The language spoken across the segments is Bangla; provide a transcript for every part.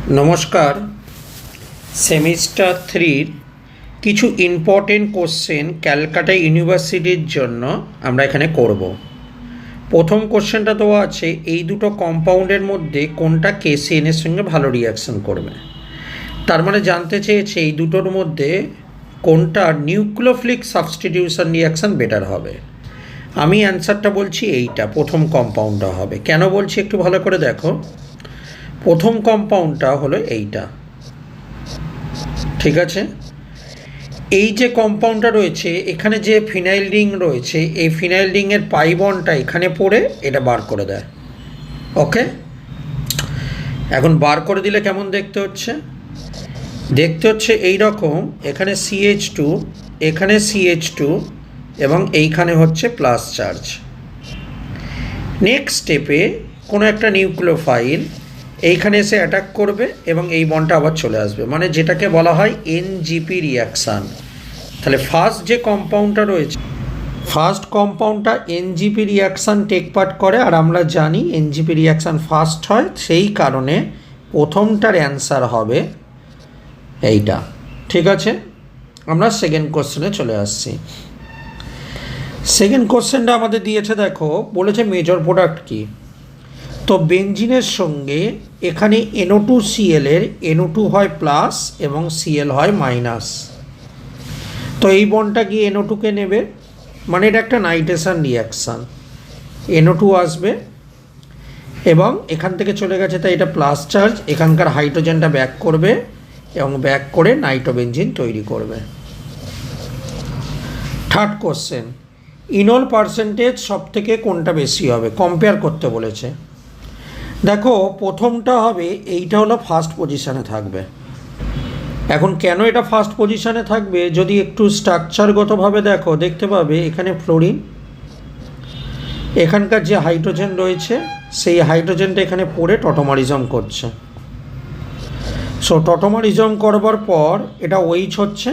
नमस्कार सेमिस्टार 3 किछु इम्पोर्टेंट कोश्चेन ক্যালকাটা ইউনিভার্সিটির জন্য আমরা এখানে করব। প্রথম কোশ্চেনটা দেওয়া আছে এই দুটো কম্পাউন্ডের মধ্যে কোনটা KCN এর সঙ্গে ভালো রিঅ্যাকশন করবে। তার মানে জানতে চেয়েছে এই দুটোর মধ্যে কোনটা নিউক্লিওফিলিক সাবস্টিটিউশন রিঅ্যাকশন বেটার হবে। আমি অ্যানসারটা বলছি এইটা প্রথম কম্পাউন্ডটা হবে। কেন বলছি একটু ভালো করে দেখো। প্রথম কম্পাউন্ডটা হলো এইটা, ঠিক আছে। এই যে কম্পাউন্ডটা রয়েছে এখানে যে ফিনাইল রিং রয়েছে এই ফিনাইল রিংয়ের পাই বন্ডটা এখানে পড়ে এটা বার করে দেয়। ওকে, এখন বার করে দিলে কেমন দেখতে হচ্ছে? দেখতে হচ্ছে এই রকম, এখানে CH2, এখানে CH2 এবং এইখানে হচ্ছে প্লাস চার্জ। নেক্সট স্টেপে কোনো একটা নিউক্লিওফাইল এইখানে এসে অ্যাটাক করবে এবং এই বন্ডটা আবার চলে আসবে, মানে যেটাকে বলা হয় NGP রিঅ্যাকশান। তাহলে ফার্স্ট যে কম্পাউন্ডটা রয়েছে, ফার্স্ট কম্পাউন্ডটা NGP রিঅ্যাকশান টেক পার্ট করে, আর আমরা জানি NGP রিঅ্যাকশান ফার্স্ট হয়, সেই কারণে প্রথমটার অ্যান্সার হবে এইটা। ঠিক আছে, আমরা সেকেন্ড কোশ্চেনে চলে আসছি। সেকেন্ড কোশ্চেনটা আমাদের দিয়েছে, দেখো বলেছে মেজর প্রোডাক্ট কী। তো বেঞ্জিনের সঙ্গে এখানে NO2Cl এর NO2 হয় প্লাস এবং Cl হয় মাইনাস। তো এই বন্ডটা গিয়ে NO2কে নেবে, মানে এটা একটা নাইট্রেশন রিঅ্যাকশান। NO2 আসবে এবং এখান থেকে চলে গেছে, তাই এটা প্লাস চার্জ, এখানকার হাইড্রোজেনটা ব্যাক করবে এবং ব্যাক করে নাইট্রোবেনজিন তৈরি করবে। থার্ড কোশ্চেন, ইনল পার্সেন্টেজ সব থেকে কোনটা বেশি হবে, কম্পেয়ার করতে বলেছে। দেখো প্রথমটা হবে, এইটা হলো ফার্স্ট পজিশানে থাকবে। এখন কেন এটা ফার্স্ট পজিশানে থাকবে, যদি একটু স্ট্রাকচারগতভাবে দেখো দেখতে পাবে এখানে ফ্লোরিন, এখানকার যে হাইড্রোজেন রয়েছে সেই হাইড্রোজেনটা এখানে পড়ে টটোমারিজম করছে। সো টটোমারিজম করবার পর এটা OH হচ্ছে,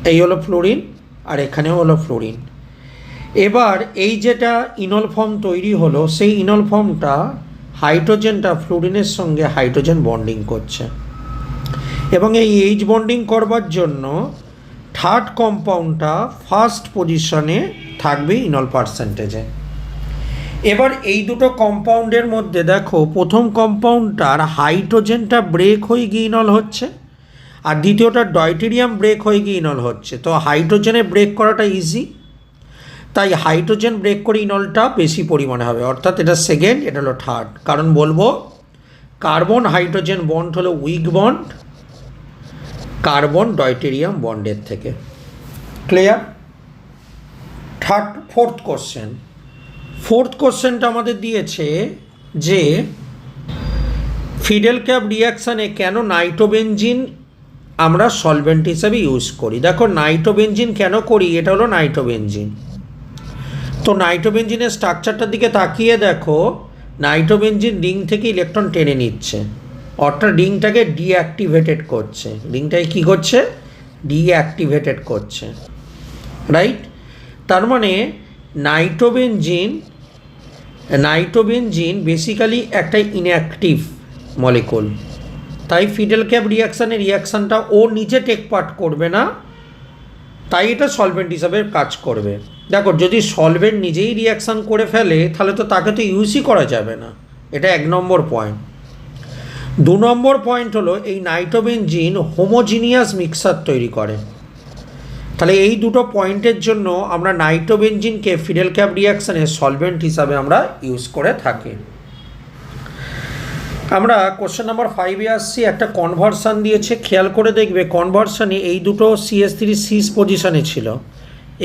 এই হলো ফ্লোরিন আর এখানেও হলো ফ্লোরিন। এবার এই যেটা ইনল ফর্ম তৈরি হলো সেই ইনল ফর্মটা হাইড্রোজেনটা ফ্লোরিনের সঙ্গে হাইড্রোজেন বন্ডিং করছে এবং এই H বন্ডিং করবার জন্য থার্ড কম্পাউন্ডটা ফার্স্ট পজিশনে থাকবে ইনল পার্সেন্টেজে। এবার এই দুটো কম্পাউন্ডের মধ্যে দেখো প্রথম কম্পাউন্ডটার হাইড্রোজেনটা ব্রেক হয়ে গিয়ে ইনল হচ্ছে আর দ্বিতীয়টা ডয়টেরিয়াম ব্রেক হয়ে গিয়ে ইনল হচ্ছে। তো হাইড্রোজেনে ব্রেক করাটা ইজি, তাই হাইড্রোজেন ব্রেক করে ইনলটা বেশি পরিমাণে হবে, অর্থাৎ এটা সেকেন্ড, এটা হলো থার্ড। কারণ বলবো কার্বন হাইড্রোজেন বন্ড হলো উইক বন্ড কার্বন ডয়টেরিয়াম বন্ডের থেকে। ক্লিয়ার? ফোর্থ কোশ্চেনটা আমাদের দিয়েছে যে ফিডেল ক্যাপ রিঅ্যাকশানে কেন নাইট্রোবেনজিন আমরা সলভেন্ট হিসাবে ইউজ করি। দেখো নাইট্রোবেনজিন কেন করি, এটা হলো নাইট্রোবেনজিন। তো নাইট্রোবেনজিনের স্ট্রাকচারটার দিকে তাকিয়ে দেখো, নাইট্রোবেনজিন রিং থেকে ইলেকট্রন টেনে নিচ্ছে, অর্থাৎ রিংটাকে ডিঅ্যাক্টিভেটেড করছে। রিংটাকে কী করছে? ডিঅ্যাক্টিভেটেড করছে, রাইট। তার মানে নাইট্রোবেনজিন বেসিক্যালি একটা ইনঅ্যাক্টিভ মলিকুল, তাই ফিডেল ক্যাপ রিঅ্যাকশানটা ও নিজে টেক পার্ট করবে না, তাই এটা সলভেন্ট হিসাবে কাজ করবে। দেখো যদি সলভেন্ট নিজেই রিঅ্যাকশান করে ফেলে তাহলে তো তাকে তো ইউজই করা যাবে না, এটা 1 নম্বর পয়েন্ট। 2 নম্বর পয়েন্ট হলো এই নাইট্রোবেনজিন হোমোজিনিয়াস মিক্সার তৈরি করে। তাহলে এই দুটো পয়েন্টের জন্য আমরা নাইট্রোবেনজিনকে ফিডেল ক্যাপ রিঅ্যাকশানে সলভেন্ট হিসাবে আমরা ইউজ করে থাকি। আমরা কোশ্চেন নাম্বার 5-এ আসছি। একটা কনভার্সান দিয়েছে, খেয়াল করে দেখবে কনভার্সানে এই দুটো CH3 সিস পজিশানে ছিল,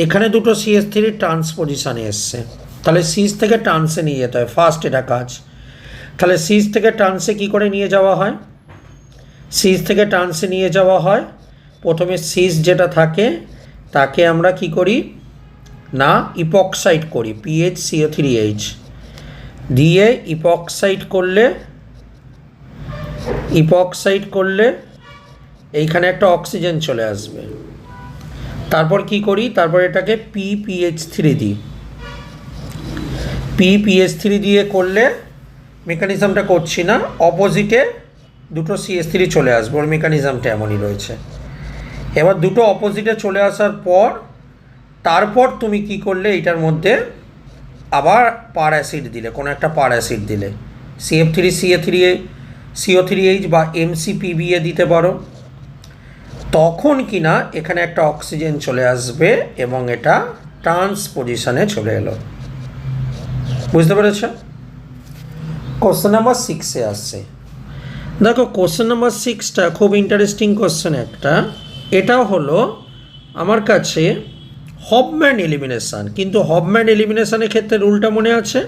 এখানে দুটো CH3 ট্রান্স পজিশানে এসছে। তাহলে সিস থেকে ট্রান্সে নিয়ে যেতে হয়, ফার্স্ট এটা কাজ। তাহলে সিস থেকে ট্রান্সে কী করে নিয়ে যাওয়া হয়? সিস থেকে ট্রান্সে নিয়ে যাওয়া হয়, প্রথমে সিস যেটা থাকে তাকে আমরা কি করি না ইপক্সাইড করি, PHCO3H দিয়ে ইপক্সাইড করলে এইখানে একটা অক্সিজেন চলে আসবে। তারপর কি করি, তারপর এটাকে PPH3 দিই, PPH3 দিয়ে করলে মেকানিজমটা করছি না, অপোজিটে দুটো CH3 চলে আসবে, ওর মেকানিজমটা এমনই রয়েছে। এবার দুটো অপোজিটে চলে আসার পর তারপর তুমি কি করলে, এইটার মধ্যে আবার পার অ্যাসিড দিলে, কোনো একটা পার অ্যাসিড দিলে, CO3 বা MCPBA দিতে পারো। তখন কি না এখানে একটা অক্সিজেন চলে আসবে এবং এটা ট্রান্সপোজিশনে চলে এলো। বুঝতে পেরেছ? কোশ্চেন নাম্বার 6-এ আসছে। দেখো কোশ্চেন নাম্বার 6টা খুব ইন্টারেস্টিং কোশ্চেন একটা। এটা হলো আমার কাছে হফম্যান এলিমিনেশান, কিন্তু হফম্যান এলিমিনেশানের ক্ষেত্রে রুলটা মনে আছে,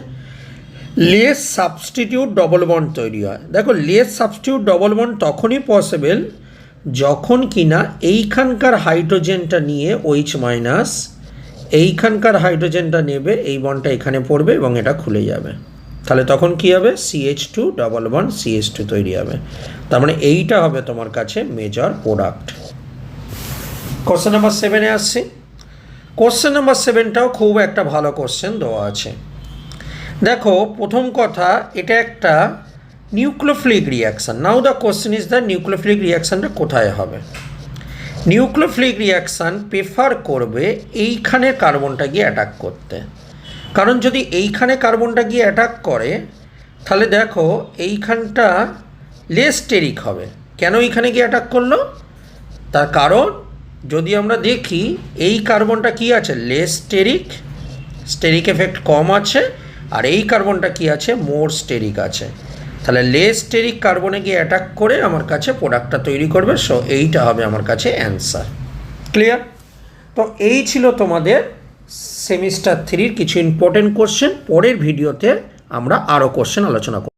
লেস সাবস্টিটিউট ডবল বন্ড তৈরি হয়। দেখো লেস সাবস্টিটিউট ডবল বন্ড তখনই পসিবল যখন কিনা এইখানকার হাইড্রোজেনটা নিয়ে OH মাইনাস এইখানকার হাইড্রোজেনটা নেবে, এই বন্ডটা এখানে পড়বে এবং এটা খুলে যাবে। তাহলে তখন কি হবে, CH2 ডবল বন্ড CH2 তৈরি হবে। তার মানে এইটা হবে তোমার কাছে মেজর প্রোডাক্ট। কোশ্চেন নাম্বার 7-এ আসছি। কোশ্চেন নাম্বার 7টাও খুব একটা ভালো কোশ্চেন দেওয়া আছে। দেখো প্রথম কথা, এটা একটা nucleophilic reaction. Now the question is the nucleophilic রিয়াকশানটা কোথায় হবে। নিউক্লিওফিলিক রিয়াকশান প্রেফার করবে এইখানে কার্বনটা গিয়ে অ্যাটাক করতে, কারণ যদি এইখানে কার্বনটা গিয়ে অ্যাটাক করে তাহলে দেখো এইখানটা লেস স্টেরিক হবে। কেন এইখানে গিয়ে অ্যাটাক করলো, তার কারণ যদি আমরা দেখি এই কার্বনটা কি আছে, লেস স্টেরিক, স্টেরিক এফেক্ট কম আছে, আর এই কার্বনটা কি আছে, মোর স্টেরিক আছে। তাহলে লেস স্টেরিক কার্বনে গিয়ে অ্যাটাক করে আমার কাছে প্রোডাক্টটা তৈরি করবে। সো এইটা হবে আমার কাছে অ্যান্সার। ক্লিয়ার? তো এই ছিল তোমাদের সেমিস্টার 3-র কিছু ইম্পর্টেন্ট কোশ্চেন। পরের ভিডিওতে আমরা আরও কোশ্চেন আলোচনা করব।